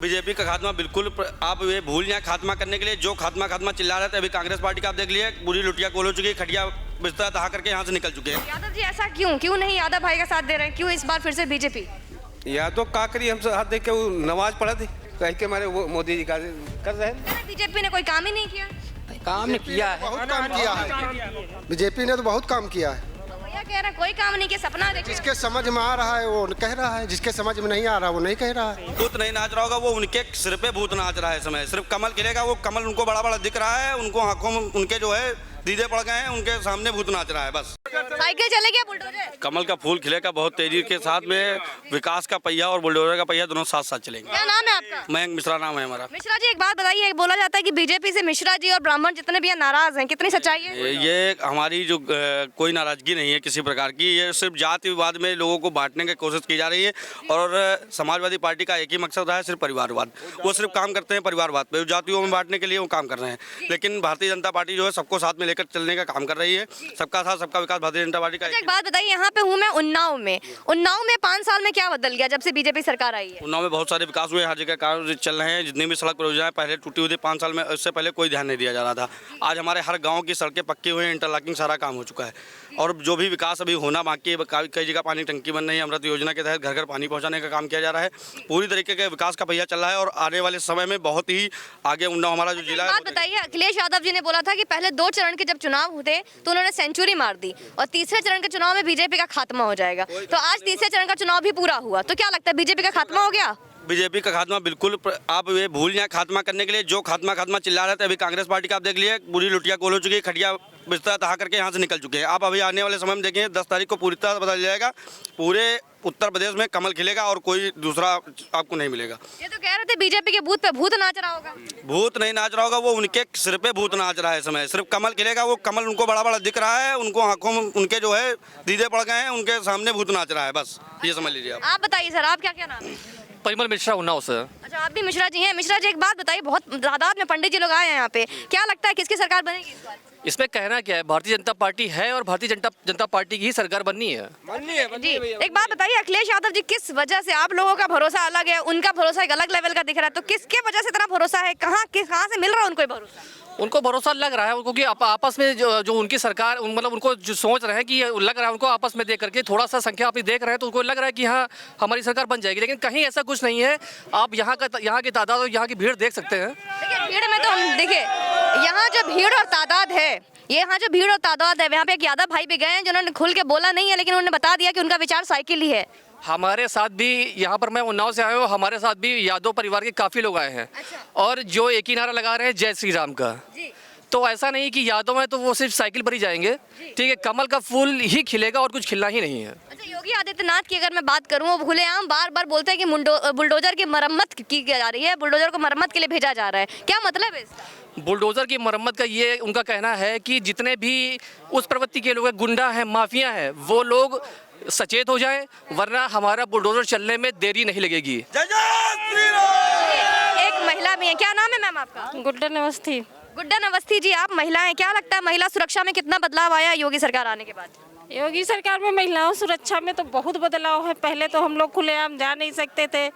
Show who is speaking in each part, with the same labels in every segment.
Speaker 1: BJP का खात्मा बिल्कुल आप ये भूल जाए। खात्मा करने के लिए जो खात्मा चिल्ला रहे थे, अभी कांग्रेस पार्टी का आप देख लिए पूरी लुटिया कोल हो चुकी है, खटिया बिस्तर तहा करके यहाँ से निकल चुके हैं।
Speaker 2: यादव जी ऐसा क्यों नहीं यादव भाई का साथ दे रहे हैं, क्यों इस बार फिर से बीजेपी?
Speaker 3: या तो का करी, हम हाथ देख के वो नमाज पढ़ा थी कह के हमारे वो मोदी जी का कर रहे हैं।
Speaker 2: बीजेपी ने कोई काम ही नहीं किया।
Speaker 4: काम ने किया है,
Speaker 5: बहुत काम किया है बीजेपी ने, तो बहुत काम किया है।
Speaker 2: तो भैया कह रहे हैं कोई काम नहीं किया, सपना देखे।
Speaker 5: जिसके समझ में आ रहा है वो कह रहा है, जिसके समझ में नहीं आ रहा वो नहीं कह रहा है।
Speaker 1: भूत नहीं नाच रहा होगा, वो उनके सिर पे भूत नाच रहा है। समय सिर्फ कमल खिलेगा, वो कमल उनको बड़ा बड़ा दिख रहा है, उनको आंखों में उनके जो है दीदे पड़ गए हैं, उनके सामने भूत नाच रहा है बस।
Speaker 2: साइकिल चलेगी बुलडोजर?
Speaker 1: कमल का फूल खिलेगा बहुत तेजी के साथ में। विकास का पहिया और बुलडोजर का पहिया दोनों साथ साथ चलेंगे।
Speaker 2: क्या नाम है आपका?
Speaker 1: मयंक मिश्रा नाम है हमारा।
Speaker 2: मिश्रा जी एक बात बताइए, बोला जाता है कि बीजेपी से मिश्रा जी और ब्राह्मण जितने भी हैं नाराज हैं, कितनी सच्चाई है?
Speaker 1: ये हमारी जो कोई नाराजगी नहीं है किसी प्रकार की। ये सिर्फ जाति विवाद में लोगों को बांटने की कोशिश की जा रही है और समाजवादी पार्टी का एक ही मकसद है, सिर्फ परिवारवाद। वो सिर्फ काम करते हैं परिवारवाद पे, जातियों में बांटने के लिए वो काम कर रहे हैं। लेकिन भारतीय जनता पार्टी जो है सबको साथ में लेकर चलने का काम कर रही है। सबका साथ सबका विकास भारतीय जनता पार्टी का।
Speaker 2: एक बात बताइए, यहाँ पे हूँ मैं उन्नाव में 5 साल में क्या बदल गया जब से बीजेपी सरकार आई है?
Speaker 1: उन्नाव में बहुत सारे विकास हुए, हर जगह कार्य चल रहे हैं। जितनी भी सड़क परियोजनाएं पहले टूटी हुई थी 5 साल में, उससे पहले कोई ध्यान नहीं दिया जा रहा था। आज हमारे हर गांव की सड़कें पक्की हुई हैं, इंटरलॉकिंग सारा काम हो चुका है। और जो भी विकास अभी होना बाकी है, कई जगह पानी टंकी बन रही है, अमृत योजना के तहत घर घर पानी पहुंचाने का काम किया जा रहा है। पूरी तरीके के विकास का पहिया चल रहा है और आने वाले समय में बहुत ही आगे उन्नाव हमारा जो जिला है।
Speaker 2: बात बताइए, अखिलेश यादव जी ने बोला था कि पहले 2 चरण के जब चुनाव हुए तो उन्होंने सेंचुरी मार दी और तीसरे चरण के चुनाव में बीजेपी का खात्मा हो जाएगा। तो आज तीसरे चरण का चुनाव भी पूरा हुआ, तो क्या लगता है बीजेपी का खात्मा हो गया?
Speaker 1: बीजेपी का खात्मा बिल्कुल आप ये भूल जाए। खात्मा करने के लिए जो खात्मा चिल्ला रहे थे, अभी कांग्रेस पार्टी का आप देख लिए पूरी लुटिया कोल हो चुकी है, खटिया बिस्तर तहा करके यहाँ से निकल चुके हैं। आप अभी आने वाले समय में देखेंगे 10 तारीख को पूरी तरह बदल जाएगा। पूरे उत्तर प्रदेश में कमल खिलेगा और कोई दूसरा आपको नहीं मिलेगा।
Speaker 2: ये तो कह रहे थे बीजेपी के बूथ पे भूत नाच रहा होगा।
Speaker 1: भूत नहीं नाच रहा होगा, वो उनके सिर पे भूत नाच रहा है। समय सिर्फ कमल खिलेगा, वो कमल उनको बड़ा बड़ा दिख रहा है, उनको आंखों में उनके जो है दीदे पड़ गए हैं, उनके सामने भूत नाच रहा है बस। ये समझ लीजिए
Speaker 2: आप बताइए सर, आप क्या नाम है?
Speaker 4: परिमल मिश्रा उन्नाव से।
Speaker 2: अच्छा, आप भी मिश्रा जी हैं। मिश्रा जी एक बात बताइए, बहुत तादाद में पंडित जी लोग आए हैं यहाँ पे, क्या लगता है किसकी सरकार बनेगी इस बार?
Speaker 4: इसमें कहना क्या है, भारतीय जनता पार्टी है और भारतीय जनता पार्टी की ही सरकार बननी है।
Speaker 2: जी एक बात बताइए, अखिलेश यादव जी किस वजह से, आप लोगों का भरोसा अलग है, उनका भरोसा एक अलग लेवल का दिख रहा है, तो किसके वजह से इतना भरोसा है? कहाँ से मिल रहा है उनको भरोसा?
Speaker 4: उनको भरोसा लग रहा है क्योंकि आपस में जो उनकी सरकार मतलब उनको जो सोच रहे हैं कि लग रहा है उनको आपस में देख करके थोड़ा सा संख्या आप देख रहे हैं तो उनको लग रहा है कि हाँ हमारी सरकार बन जाएगी, लेकिन कहीं ऐसा कुछ नहीं है। आप यहाँ की तादाद और यहाँ की भीड़ देख सकते हैं।
Speaker 2: देखिए भीड़ में तो हम देखिए, यहाँ जो भीड़ और तादाद है, यहाँ जो भीड़ और तादाद है, यहाँ पे एक यादव भाई भी गए हैं जिन्होंने खुल के बोला नहीं है, लेकिन उन्होंने बता दिया कि उनका विचार साइकिल ही है।
Speaker 4: हमारे साथ भी यहाँ पर, मैं उन्नाव से आया हूँ, हमारे साथ भी यादव परिवार के काफ़ी लोग आए हैं।
Speaker 2: अच्छा।
Speaker 4: और जो एक ही नारा लगा रहे हैं जय श्री राम का।
Speaker 2: जी।
Speaker 4: तो ऐसा नहीं कि यादव है तो वो सिर्फ साइकिल पर ही जाएंगे, ठीक है, कमल का फूल ही खिलेगा और कुछ खिलना ही नहीं है।
Speaker 2: अच्छा, योगी आदित्यनाथ की अगर मैं बात करूं, वो खुलेआम बार बोलते हैं कि बुलडोजर की मरम्मत की जा रही है, बुलडोजर को मरम्मत के लिए भेजा जा रहा है, क्या मतलब है इसका?
Speaker 4: बुलडोजर की मरम्मत का ये उनका कहना है कि जितने भी उस प्रवृत्ति के लोग हैं, गुंडा हैं, माफिया हैं, वो लोग सचेत हो जाएं, वरना हमारा बुलडोजर चलने में देरी नहीं लगेगी।
Speaker 2: एक महिला भी है, क्या नाम है मैम आपका?
Speaker 6: गुड्डन अवस्थी।
Speaker 2: गुड्डन अवस्थी जी, आप महिला हैं, क्या लगता है महिला सुरक्षा में कितना बदलाव आया योगी सरकार आने के बाद?
Speaker 6: योगी सरकार में महिलाओं सुरक्षा में तो बहुत बदलाव है। पहले तो हम लोग खुलेआम जा नहीं सकते थे,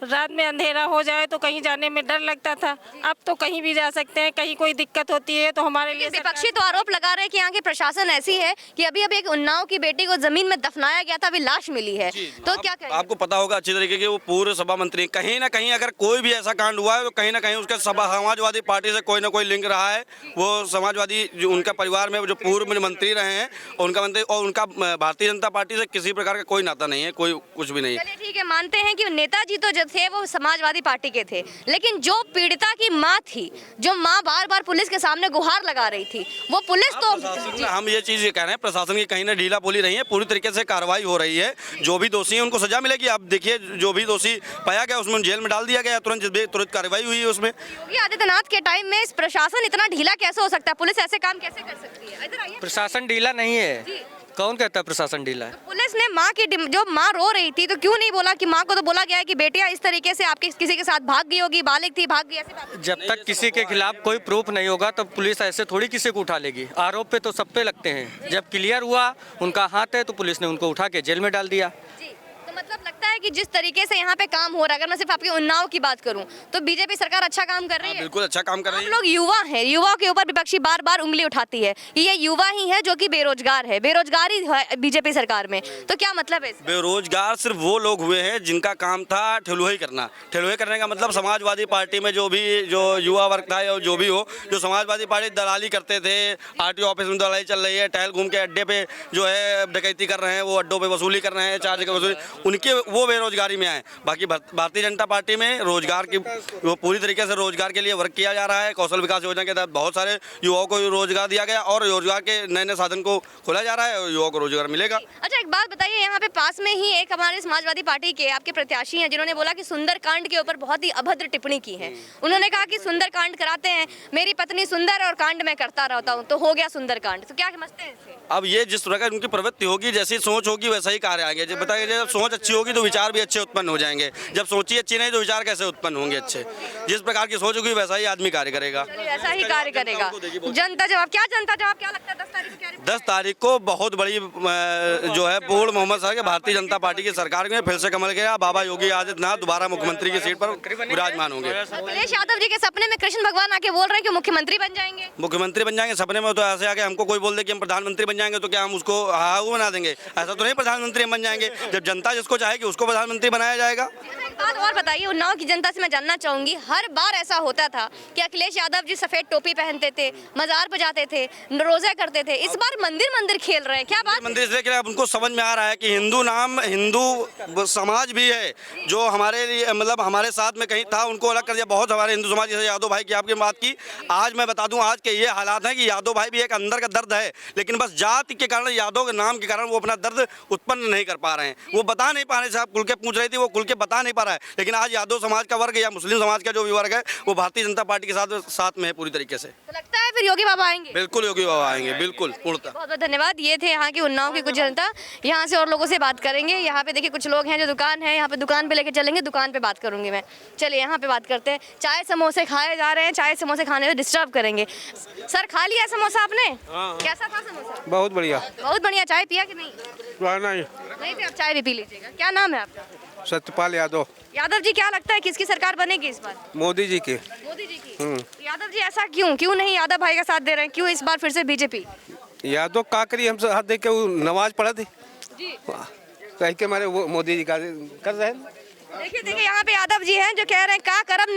Speaker 6: रात में अंधेरा हो जाए तो कहीं जाने में डर लगता था। अब तो कहीं भी जा सकते हैं, कहीं कोई दिक्कत होती है तो हमारे लिए
Speaker 2: विपक्षी तो आरोप लगा रहे हैं कि यहाँ की प्रशासन ऐसी है कि अभी एक उन्नाव की बेटी को जमीन में दफनाया गया था, अभी लाश मिली है, तो क्या कहें?
Speaker 1: आपको पता होगा अच्छी तरीके के वो पूर्व सभा मंत्री, कहीं ना कहीं अगर कोई भी ऐसा कांड हुआ है तो कहीं ना कहीं उसके समाजवादी पार्टी से कोई ना कोई लिंक रहा है। वो समाजवादी जो उनका परिवार में जो पूर्व मंत्री रहे हैं, उनका मंत्री और उनका भारतीय जनता पार्टी से किसी प्रकार का कोई नाता नहीं है, कोई कुछ भी नहीं है।
Speaker 2: चलिए ठीक है, मानते हैं कि नेताजी तो जो थे वो समाजवादी पार्टी के थे, लेकिन जो पीड़िता की माँ थी, जो माँ बार पुलिस के सामने गुहार लगा रही थी, वो पुलिस तो
Speaker 1: हम ये चीज कह रहे हैं प्रशासन की कहीं ना ढीला पोली रही है, पूरी तरीके से कार्रवाई हो रही है। जो भी दोषी है उनको सजा मिलेगी। आप देखिए जो भी दोषी पाया गया उसमें जेल में डाल दिया गया, तुरंत कार्रवाई हुई है उसमें।
Speaker 2: योगी आदित्यनाथ के टाइम में प्रशासन इतना ढीला कैसे हो सकता है? पुलिस ऐसे काम कैसे कर सकती है? इधर आइए।
Speaker 7: प्रशासन ढीला नहीं है। कौन कहता है प्रशासन ढीला है?
Speaker 2: तो पुलिस ने माँ की जो माँ रो रही थी तो क्यों नहीं बोला कि माँ को तो बोला गया है कि बेटिया इस तरीके से आपके किसी के साथ भाग गई होगी, बालिग थी, भाग गई, ऐसी बात?
Speaker 7: जब तक किसी के खिलाफ कोई प्रूफ नहीं होगा तो पुलिस ऐसे थोड़ी किसी को उठा लेगी। आरोप पे तो सब पे लगते हैं। जब क्लियर हुआ उनका हाथ है तो पुलिस ने उनको उठा के जेल में डाल दिया।
Speaker 2: जी, तो मतलब लगता है है कि जिस तरीके से यहाँ पे काम हो रहा है, अगर मैं सिर्फ आपके उन्नाव की बात करूँ तो बीजेपी सरकार अच्छा काम कर रही है?
Speaker 1: बिल्कुल अच्छा काम कर रही
Speaker 2: आप
Speaker 1: है।
Speaker 2: लोग युवा हैं, युवाओं के ऊपर विपक्षी बार बार उंगली उठाती है कि ये युवा ही है जो कि बेरोजगार है, बेरोजगारी है बीजेपी सरकार में, तो क्या मतलब है इसका?
Speaker 1: बेरोजगार सिर्फ वो लोग हुए हैं जिनका काम था ठेलुही करना। ठेलुही करने का मतलब समाजवादी पार्टी में जो युवा वर्ग था या जो भी हो, जो समाजवादी पार्टी दलाली करते थे, आरटीओ ऑफिस में दलाली चल रही है, टहल घूम के अड्डे पे जो है डकैती कर रहे हैं, वो अड्डों पे वसूली कर रहे हैं, चार्ज की वसूली, उनके वो बेरोजगारी में आए। बाकी भारतीय जनता पार्टी में रोजगार की वो पूरी तरीके से रोजगार के लिए वर्क किया जा रहा है। कौशल विकास योजना के तहत बहुत सारे युवाओं को रोजगार दिया गया और रोजगार के नए नए साधन को खोला जा रहा है और युवाओं को रोजगार मिलेगा।
Speaker 2: अच्छा, एक बात बताइए, यहाँ पे पास में ही एक हमारे समाजवादी पार्टी के आपके प्रत्याशी हैं जिन्होंने बोला कि सुंदरकांड के ऊपर बहुत ही अभद्र टिप्पणी की है। उन्होंने कहा कि सुंदरकांड कराते हैं, मेरी पत्नी सुंदर और कांड में करता रहता हूँ, तो हो गया सुंदरकांड। तो क्या समझते हैं इससे?
Speaker 1: अब ये जिस प्रकार उनकी प्रवृत्ति होगी, जैसी सोच होगी वैसा ही कार्य आएंगे। जब बताइए, जब सोच अच्छी होगी तो विचार भी अच्छे उत्पन्न हो जाएंगे। जब सोच ही अच्छी नहीं तो विचार कैसे उत्पन्न होंगे अच्छे? जिस प्रकार की सोच होगी वैसा ही आदमी कार्य करेगा,
Speaker 2: ऐसा ही कार्य करेगा। जनता जवाब क्या लगता है 10 तारीख को क्या रिपोर्ट?
Speaker 1: 10 तारीख को बहुत बड़ी जो है पूर्ण मोहम्मद साहब के भारतीय जनता पार्टी की सरकार में फिर से कमल गया। बाबा योगी आदित्यनाथ दोबारा मुख्यमंत्री की सीट पर विराजमान होंगे।
Speaker 2: अखिलेश यादव जी के सपने में कृष्ण भगवान आके बोल रहे हैं कि मुख्यमंत्री बन जाएंगे।
Speaker 1: मुख्यमंत्री बन जाएंगे सपने में, तो ऐसे आके हमको कोई बोल दे कि हम प्रधानमंत्री बन जाएंगे तो क्या हम उसको हाउ बना देंगे? ऐसा तो नहीं प्रधानमंत्री हम बन जाएंगे। जब जनता जिसको चाहेगी उसको प्रधानमंत्री बनाया जाएगा।
Speaker 2: एक बात और बताइए, उन्नाव की जनता से मैं जानना चाहूंगी, हर बार ऐसा होता था कि अखिलेश यादव जी सफेद टोपी पहनते थे, मजार पर जाते थे, रोजा करते थे, इस बार मंदिर खेल रहे हैं, क्या बात?
Speaker 1: मंदिर इसलिए खेल रहे हैं, अब उनको समझ में आ रहा है कि हिंदू नाम हिंदू समाज भी है जो हमारे लिए मतलब हमारे साथ में कहीं था, उनको अलग कर दिया। बहुत हमारे हिंदू समाज, जैसे यादव भाई की आपकी बात की, आज मैं बता दूं आज के ये हालात हैं कि यादव भाई भी एक अंदर का दर्द है, लेकिन बस जाति के कारण, यादव के नाम के कारण वो अपना दर्द उत्पन्न नहीं कर पा रहे हैं। वो बता नहीं पा रहे, साहब खुल के पूछ रही थी, वो खुल के बता नहीं पा रहा है। लेकिन आज यादव समाज का वर्ग या मुस्लिम समाज का जो भी वर्ग है वो भारतीय जनता पार्टी के साथ में है पूरी तरीके से।
Speaker 2: तो लगता है फिर योगी बाबा आएंगे?
Speaker 1: बिल्कुल योगी बाबा आएंगे, बिल्कुल पूर्णतः।
Speaker 2: बहुत बहुत धन्यवाद। ये थे यहाँ की उन्नाव की कुछ जनता। यहाँ से और लोगों से बात करेंगे। यहाँ पे देखिए कुछ लोग हैं जो दुकान है, यहाँ पे दुकान पे लेके चलेंगे, दुकान पे बात करूंगी मैं। चलिए यहाँ पे बात करते हैं। चाय समोसे खाए जा रहे हैं, चाय समोसे खाने में डिस्टर्ब करेंगे। सर खा लिया समोसा आपने? कैसा था समोसा?
Speaker 3: बहुत बढ़िया।
Speaker 2: बहुत बढ़िया। चाय पिया कि नहीं?
Speaker 3: नहीं
Speaker 2: भी आप चाय भी पी लीजिएगा। क्या नाम है आपका?
Speaker 3: सत्यपाल यादव।
Speaker 2: यादव जी, क्या लगता है किसकी सरकार बनेगी इस बार?
Speaker 3: मोदी जी के।
Speaker 2: मोदी जी की। यादव जी ऐसा क्यों नहीं यादव भाई का साथ दे रहे हैं? क्यों इस बार फिर से बीजेपी?
Speaker 3: यादव का करी, हम हाथ देख के वो नमाज पढ़ा थी
Speaker 2: जी।
Speaker 3: कह के हमारे वो मोदी जी का कर रहे हैं।
Speaker 2: देखिए यहाँ पे यादव जी हैं जो कह रहे हैं का करम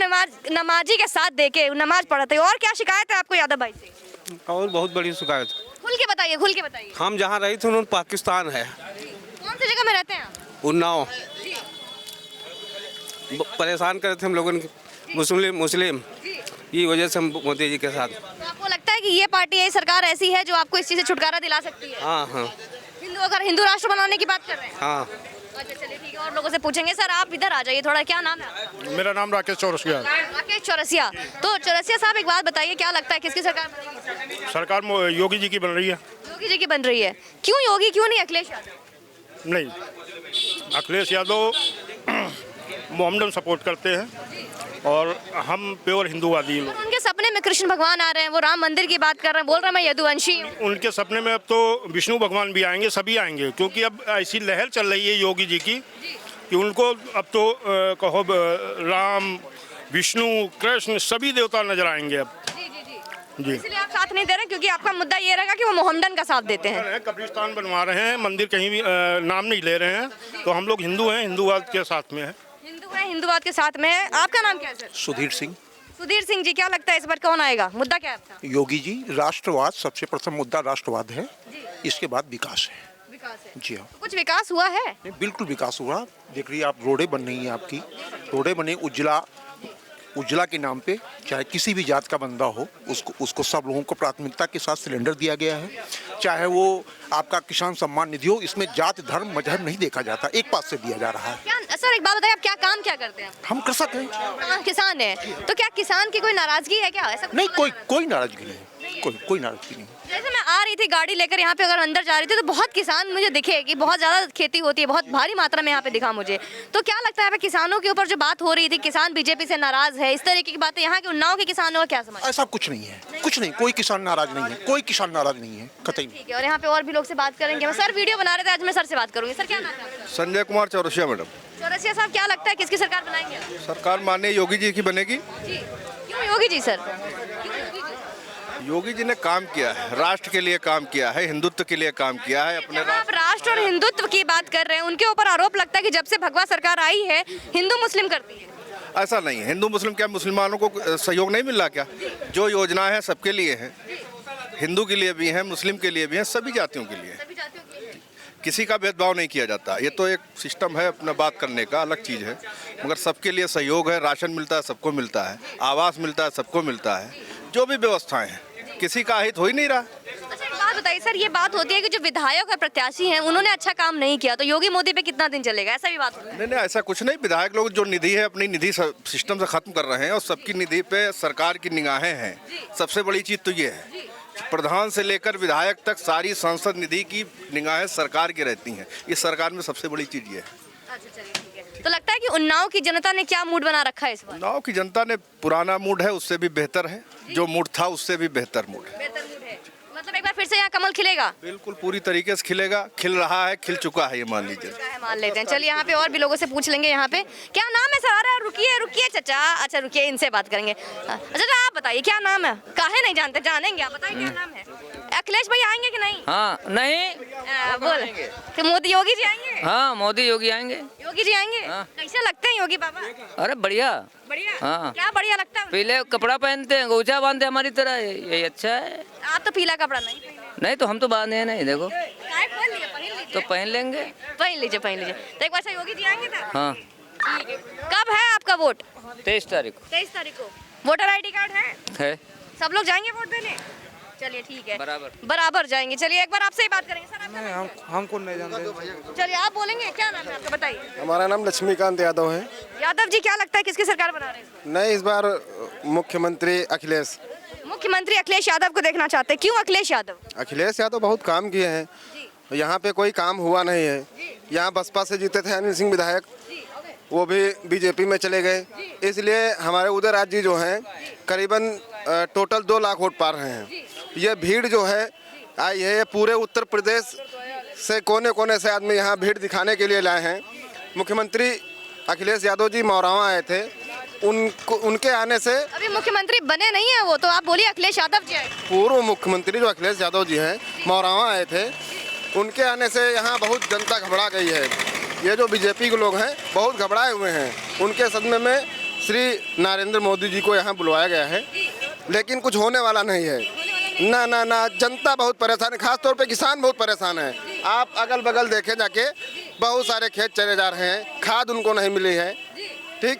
Speaker 2: नमाजी के साथ देके नमाज पढ़ते। और क्या शिकायत है आपको यादव भाई से?
Speaker 3: और बहुत बड़ी शिकायत।
Speaker 2: खुल के बताइए, खुल के बताइए।
Speaker 3: हम जहाँ रही थे उन्होंने पाकिस्तान है।
Speaker 2: कौन सी जगह में रहते हैं आप?
Speaker 3: उन्नाव। परेशान करे थे हम लोगों ने मुस्लिम ये वजह से हम मोदी जी के साथ।
Speaker 2: तो आपको लगता है कि ये पार्टी, ये सरकार ऐसी है जो आपको इस चीज से छुटकारा दिला सकती है?
Speaker 3: हाँ।
Speaker 2: हिंदू राष्ट्र बनाने की बात कर रहे हैं?
Speaker 3: हाँ।
Speaker 2: अच्छा चलिए ठीक है, और लोगों से पूछेंगे। सर आप इधर आ जाइए थोड़ा। क्या नाम है आपका?
Speaker 8: मेरा नाम राकेश चौरसिया।
Speaker 2: राकेश चौरसिया। तो चौरसिया साहब एक बात बताइए, क्या लगता है किसकी सरकार बनेगी?
Speaker 8: सरकार योगी जी की बन रही है।
Speaker 2: योगी जी की बन रही है। क्यों योगी, क्यों नहीं अखिलेश यादव?
Speaker 8: नहीं, अखिलेश यादव मोहम्मदन सपोर्ट करते हैं और हम प्योर हिंदूवादी लोग।
Speaker 2: उनके सपने में कृष्ण भगवान आ रहे हैं, वो राम मंदिर की बात कर रहे हैं, बोल रहे हैं मैं यदुवंशी हूँ।
Speaker 8: उनके सपने में अब तो विष्णु भगवान भी आएंगे, सभी आएंगे, क्योंकि अब ऐसी लहर चल रही है योगी जी की कि उनको अब तो कहो राम, विष्णु, कृष्ण सभी देवता नजर आएंगे अब। जी,
Speaker 2: इसलिए आप साथ नहीं दे रहे क्योंकि आपका मुद्दा ये रहेगा कि वो मोहम्मदन का साथ देते हैं।
Speaker 8: कब्रिस्तान बनवा रहे हैं, मंदिर कहीं भी नाम नहीं ले रहे हैं, तो हम लोग हिंदू हैं, हिंदूवाद के साथ में है।
Speaker 2: हिंदू है, हिंदूवाद के साथ में है। आपका नाम क्या है सर?
Speaker 9: सुधीर सिंह।
Speaker 2: सुधीर सिंह जी, क्या लगता है इस बार कौन आएगा? मुद्दा क्या है आपका?
Speaker 9: योगी जी। राष्ट्रवाद, सबसे प्रथम मुद्दा राष्ट्रवाद है, इसके बाद विकास है।
Speaker 2: विकास है।
Speaker 9: जी हाँ।
Speaker 2: कुछ विकास हुआ है?
Speaker 9: नहीं, बिल्कुल विकास हुआ। देख रही है आप, रोडें बन रही हैं आपकी, रोडें बने। उज्ज्वला के नाम पे चाहे किसी भी जात का बंदा हो उसको सब लोगों को प्राथमिकता के साथ सिलेंडर दिया गया है। चाहे वो आपका किसान सम्मान निधि हो, इसमें जात धर्म मजहब नहीं देखा जाता, एक पास से दिया जा रहा है।
Speaker 2: क्या सर एक बात बताइए, आप क्या काम क्या करते हैं?
Speaker 9: हम कृषक हैं।
Speaker 2: किसान है, तो क्या किसान की कोई नाराजगी है क्या? ऐसा
Speaker 9: नहीं, कोई नाराजगी नहीं, कोई नाराजगी नहीं।
Speaker 2: जैसे मैं आ रही थी गाड़ी लेकर यहाँ पे, अगर अंदर जा रही थी तो बहुत किसान मुझे दिखे कि बहुत ज़्यादा खेती होती है, बहुत भारी मात्रा में यहाँ पे दिखा मुझे। तो क्या लगता है किसानों के ऊपर जो बात हो रही थी, किसान बीजेपी से नाराज है, इस तरीके की बातें यहाँ के उन्नाव के किसानों का क्या समझ?
Speaker 9: ऐसा कुछ नहीं है, कुछ नहीं, कोई किसान नाराज नहीं है, कोई किसान नाराज नहीं है, कतई नहीं।
Speaker 2: ठीक है, और यहाँ पे और भी लोग से बात करेंगे। सर वीडियो बना रहे थे, आज मैं सर से बात करूँगी। सर क्या नाम है आपका?
Speaker 10: संजय कुमार चौरसिया मैडम।
Speaker 2: चौरसिया साहब, क्या लगता है किसकी सरकार बनाएंगे आप?
Speaker 10: सरकार माननीय योगी जी की बनेगी।
Speaker 2: जी, क्यों योगी जी सर? क्यों योगी जी?
Speaker 10: योगी जी ने काम किया है, राष्ट्र के लिए काम किया है, हिंदुत्व के लिए काम किया है अपने
Speaker 2: जब आप राष्ट्र और हिंदुत्व की बात कर रहे हैं, उनके ऊपर आरोप लगता है कि जब से भगवा सरकार आई है हिंदू मुस्लिम करती है।
Speaker 10: ऐसा नहीं है। हिंदू मुस्लिम क्या मुसलमानों को सहयोग नहीं मिल रहा क्या? जो योजना है सबके लिए है, हिंदू के लिए भी है, मुस्लिम के लिए भी है, सभी जातियों के लिए। किसी का भेदभाव नहीं किया जाता। ये तो एक सिस्टम है अपना बात करने का, अलग चीज़ है, मगर सबके लिए सहयोग है। राशन मिलता है सबको मिलता है, आवास मिलता है सबको मिलता है, जो भी व्यवस्थाएं हैं, किसी का हित हो ही नहीं रहा।
Speaker 2: अच्छा एक बात बताइए सर, ये बात होती है कि जो विधायक और प्रत्याशी हैं उन्होंने अच्छा काम नहीं किया तो योगी मोदी पे कितना दिन चलेगा, ऐसा भी बात होता है?
Speaker 10: नहीं नहीं, ऐसा कुछ नहीं। विधायक लोग जो निधि है अपनी निधि सिस्टम से खत्म कर रहे हैं और सबकी निधि पे सरकार की निगाहें हैं। सबसे बड़ी चीज़ तो ये है, प्रधान से लेकर विधायक तक सारी सांसद निधि की निगाहें सरकार की रहती हैं। इस सरकार में सबसे बड़ी चीज़ ये है।
Speaker 2: अच्छा चलिए ठीक है। तो लगता है कि उन्नाव की जनता ने क्या मूड बना रखा है इस बार?
Speaker 10: उन्नाव की जनता ने पुराना मूड है उससे भी बेहतर है, जो मूड था उससे भी बेहतर मूड है।
Speaker 2: बेहतर मूड है, मतलब एक बार फिर से यहाँ कमल खिलेगा?
Speaker 10: बिल्कुल पूरी तरीके से खिलेगा, खिल रहा है, खिल चुका है, ये मान लीजिए।
Speaker 2: मान लेते हैं। चलिए यहाँ पे और भी लोगों से पूछ लेंगे। यहाँ पे क्या नाम है सारा? रुकिए रुकिए चाचा, अच्छा रुकिए, इनसे बात करेंगे। अच्छा आप बताइए क्या नाम है? काहे नहीं जानते, जानेंगे आप, बताइए क्या नाम है? अखिलेश भाई आएंगे कि नहीं?
Speaker 11: हाँ नहीं
Speaker 2: बोल तो मोदी योगी जी आएंगे?
Speaker 11: हाँ मोदी योगी आएंगे।
Speaker 2: योगी जी आएंगे?
Speaker 11: हाँ।
Speaker 2: कैसे लगते हैं योगी बाबा?
Speaker 11: अरे बढ़िया
Speaker 2: बढ़िया।
Speaker 11: हाँ।
Speaker 2: क्या बढ़िया लगता है?
Speaker 11: पीले कपड़ा पहनते हैं, गोचा बांधते हैं हमारी तरह, यही अच्छा है।
Speaker 2: आप तो पीला कपड़ा नहीं पहने।
Speaker 11: नहीं तो हम तो बांधे हैं, नहीं देखो
Speaker 2: पहन लीजिए
Speaker 11: तो पहन लेंगे।
Speaker 2: पहन लीजिए पहन लीजिए। तो एक बार से योगी जी आएंगे ना?
Speaker 11: हाँ
Speaker 2: ठीक है। कब है आपका वोट?
Speaker 11: 23 तारीख को
Speaker 2: 23 तारीख को। वोटर आईडी कार्ड है?
Speaker 11: है।
Speaker 2: सब लोग जाएंगे वोट देने? चलिए ठीक है,
Speaker 11: बराबर
Speaker 2: बराबर जाएंगे। चलिए एक बार आपसे ही बात करेंगे सर। आपका नाम?
Speaker 3: हमको नहीं जानते।
Speaker 2: चलिए आप बोलेंगे, क्या नाम है आपका बताइए?
Speaker 5: हमारा नाम लक्ष्मीकांत यादव है।
Speaker 2: यादव जी क्या लगता है किसकी सरकार बना रहे हैं?
Speaker 5: नहीं, इस बार मुख्यमंत्री अखिलेश
Speaker 2: मुख्यमंत्री अखिलेश यादव को देखना चाहते हैं। क्यों अखिलेश यादव?
Speaker 5: अखिलेश यादव बहुत काम किए हैं, यहाँ पे कोई काम हुआ नहीं है। यहाँ बसपा से जीते थे अनिल सिंह विधायक, वो भी बीजेपी में चले गए, इसलिए हमारे उदयराज जी जो हैं करीबन टोटल 2 लाख वोट पा रहे हैं। ये भीड़ जो है आई है, ये पूरे उत्तर प्रदेश से कोने कोने से आदमी यहाँ भीड़ दिखाने के लिए लाए हैं। मुख्यमंत्री अखिलेश यादव जी मौरावा आए थे, उनके आने से
Speaker 2: अभी मुख्यमंत्री बने नहीं है वो, तो आप बोलिए अखिलेश यादव जी आए।
Speaker 5: पूर्व मुख्यमंत्री जो अखिलेश यादव जी हैं मौरावा आए थे, उनके आने से यहाँ बहुत जनता घबरा गई है। ये जो बीजेपी के लोग हैं बहुत घबराए हुए हैं। उनके सदमे में श्री नरेंद्र मोदी जी को यहाँ बुलवाया गया है, लेकिन कुछ होने वाला नहीं है। ना ना ना, जनता बहुत परेशान है, खासतौर पे किसान बहुत परेशान है। आप अगल बगल देखे जाके बहुत सारे खेत चले जा रहे हैं, खाद उनको नहीं मिली है, ठीक,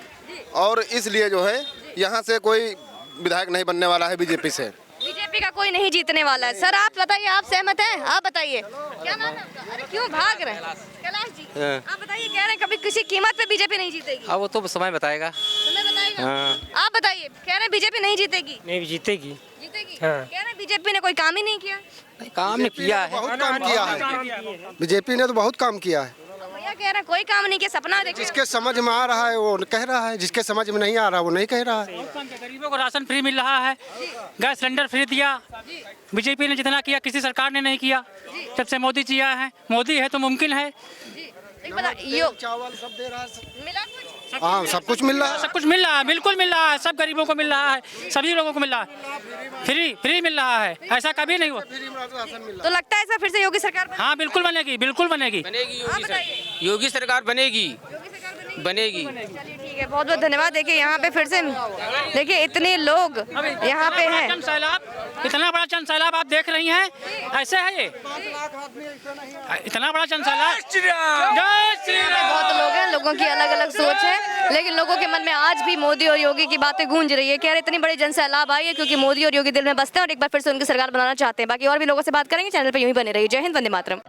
Speaker 5: और इसलिए जो है यहाँ से कोई विधायक नहीं बनने वाला है बीजेपी से।
Speaker 2: बीजेपी का कोई नहीं जीतने वाला है। सर आप बताइए, आप सहमत हैं? आप बताइए क्या नाम है आपका? अरे क्यों भाग रहे हैं? कैलाश जी आप बताइए, कह रहे हैं कभी किसी कीमत पे बीजेपी नहीं जीतेगी।
Speaker 7: अब वो तो समय बताएगा।
Speaker 2: समय बताएगा। आप बताइए, कह रहे हैं बीजेपी नहीं जीतेगी।
Speaker 7: नहीं जीतेगी।
Speaker 2: जीतेगी कह रहे हैं बीजेपी ने कोई काम ही नहीं किया।
Speaker 7: काम ने किया है,
Speaker 5: बहुत काम किया है बीजेपी ने, तो बहुत काम किया है।
Speaker 2: भैया कह रहे हैं कोई काम नहीं किया, सपना देखे।
Speaker 5: जिसके समझ में आ रहा है वो कह रहा है, जिसके समझ में नहीं आ रहा वो नहीं कह रहा है।
Speaker 7: गरीबों को राशन फ्री मिल रहा है, गैस सिलेंडर फ्री दिया, बीजेपी ने जितना किया किसी सरकार ने नहीं किया। जब से मोदी जी आए हैं, मोदी है तो मुमकिन है।
Speaker 5: चावल सब दे रहा है, मिला कुछ? हाँ सब कुछ मिल रहा है,
Speaker 7: सब कुछ मिल रहा है, बिल्कुल मिल रहा है, सब गरीबों को मिल रहा है, सभी लोगों को मिल रहा है, फ्री मिल रहा है, ऐसा कभी नहीं हुआ।
Speaker 2: तो लगता है ऐसा फिर से योगी सरकार
Speaker 7: हाँ बिल्कुल बनेगी, बिल्कुल बनेगी।
Speaker 11: योगी सरकार बनेगी।
Speaker 2: चलिए ठीक है, बहुत बहुत धन्यवाद। देखिए यहाँ पे फिर से देखिए इतने लोग यहाँ पे हैं।
Speaker 7: इतना बड़ा जन सैलाब आप देख रही हैं, ऐसे है ये इतना बड़ा जन सैलाब।
Speaker 2: बहुत लोग हैं, लोगों की अलग अलग सोच है, लेकिन लोगों के मन में आज भी मोदी और योगी की बातें गूंज रही है। कह रहे इतनी बड़ी जन सैलाब आई है क्योंकि मोदी और योगी दिल में बसते हैं और एक बार फिर से उनकी सरकार बनाना चाहते हैं। बाकी और भी लोगों से बात करेंगे। चैनल पर यूं ही बने रहिए। जय हिंद, वंदे मातरम।